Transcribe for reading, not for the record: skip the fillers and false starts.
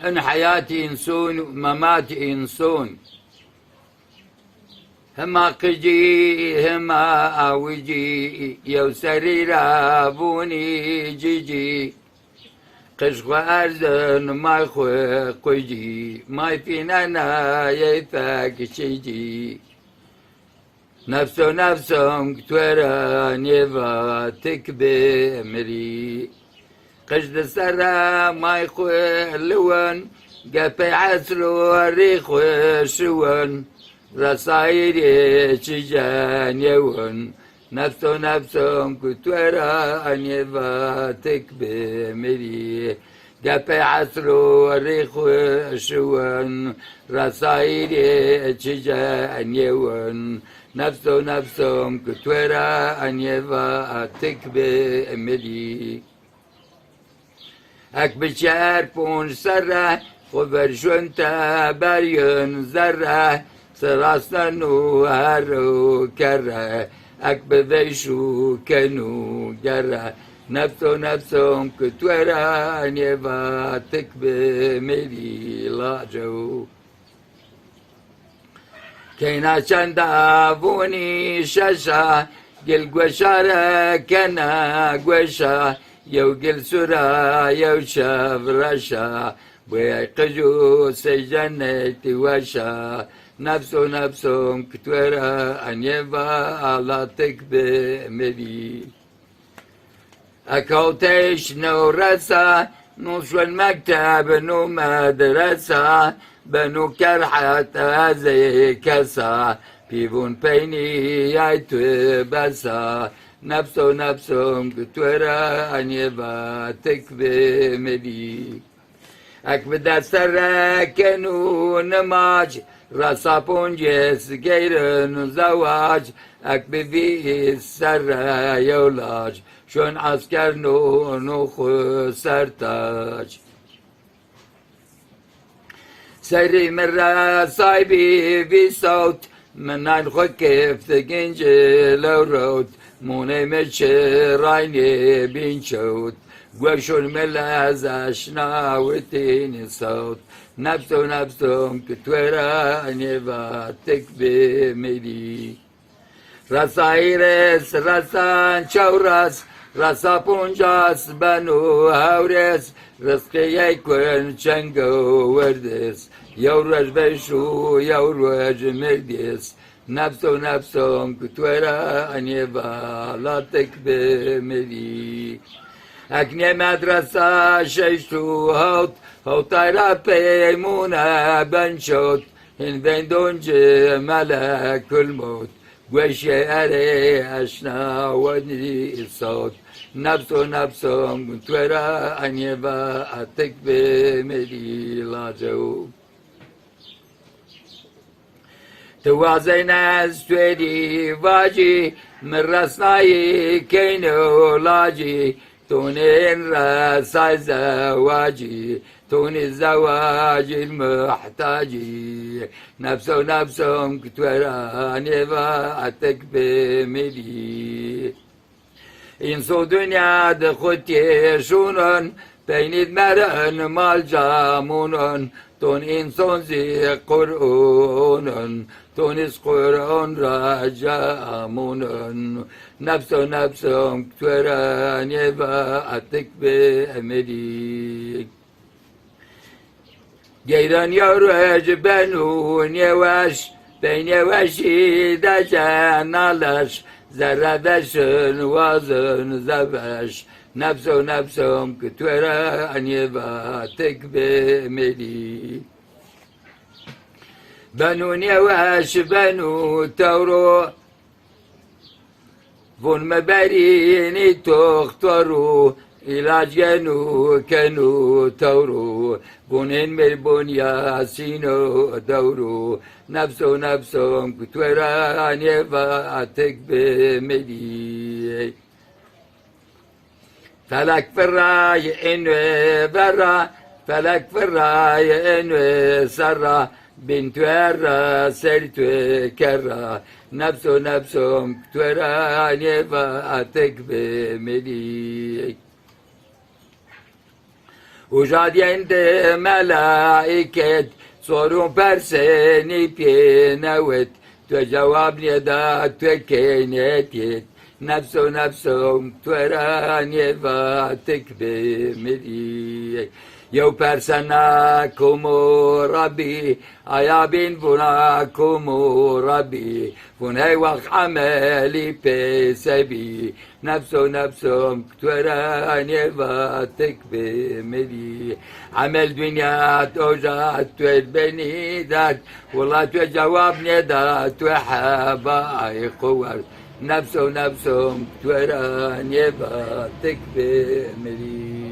إن حياتي إنسون مماتي إنسون. هما قجي هما أوجي يو سريرا بوني جيجي قشخ أرزن ما خوي قجي ما فينا يفاك شيجي نفسهم كتورا نيفا تكبي مري قشد سرا ما يخوي لون قفي عسلو ريخ شون رسايري شجان يون نفسهم كتورا نيفا تكبي مري قفي عسلو ريخ شون رسايري شجان يون نفسهم كتورا نيفا تكبي مري أكبشار بون سرة وبرشون تابريون زرة سراسنو هارو كرة أكبذيشو كنو جرة نفسهم كتورا نيفا تكبي مري لاجو كينا شندا فوني شاشا قل قوشارة كنا قوشا يو قل سورا يو شاف رشا ويقجو سجنة وشا نفسهم كتورا أن يبا الله تكبي مري أكوتيش نو رسا نوشو المكتب نو مدرسة بنو كرحة زي كسا بيبون بيني يايتو بسا نفسهم كتورا أن يبا تكبي مري أكبدا سرا كانوا نماج راسا بونجيس غيرن زواج أكبي سرا يولاج شون عسكر نو سرتاج سري مرة صايبي في صوت من الخكف تجنج لو روت موني مش رايني بنشوت وشون ملاز عشنا وتيني صوت نفسهم كتورا نيفا تكبي مدي رسايرس رسان شورس رسا بونجاس بنو هورس رزقي يكون شنقو وردس يورج بيشو يورج مردس نفسهم كتورا نيفا لا تكبي مدي أكني مدرسة شيشو هوت طيرا بيمونا بنشوت إن بين دونجي ملك الموت وشي أري أشنا ودري الصوت نفسهم كتورا نيفا تكبي مدي لاجو توازي ناس تويدي فاجي من رسناي كينو لاجي تونين رساي زواجي توني الزواج المحتاجي نفسهم كتورا نيفا تكبي مدي إنسو دنيا دخوتي شونن بين مرن مال جامونن تون إنسان زي قرآن تونس قرآن راجامونن نفسهم كتورا نيفا تكبي أمري جيران يورج بنو نيواش بين يواشي دجان نالش زردشن وازن زبش نفسهم كتورا نيفا تكبي مري بنو نيواش بنو تورو فون مباريني تختارو إلاج كانوا تورو بونين ملبون ياسينو دورو نفسهم كتورا نيفا تكبي مدي فلك في الراي إنو برا فلك في الراي إنو سرا بنت ورا سرت كرا نفسهم كتورا نيفا تكبي مدي وجاد عند ملائكة صوروا برسني بينوت تجواب ندات وكينيتيت نفسه توراني فاتك بمري يو برسناكم ربي ايا بين فناكم ربي فناي وق عملي بسبي نفسه توراني فاتك بمري عمل دنيا توجات بني ذات والله تجواب ندات وحباي قوة نفسه توراني فاتك بمري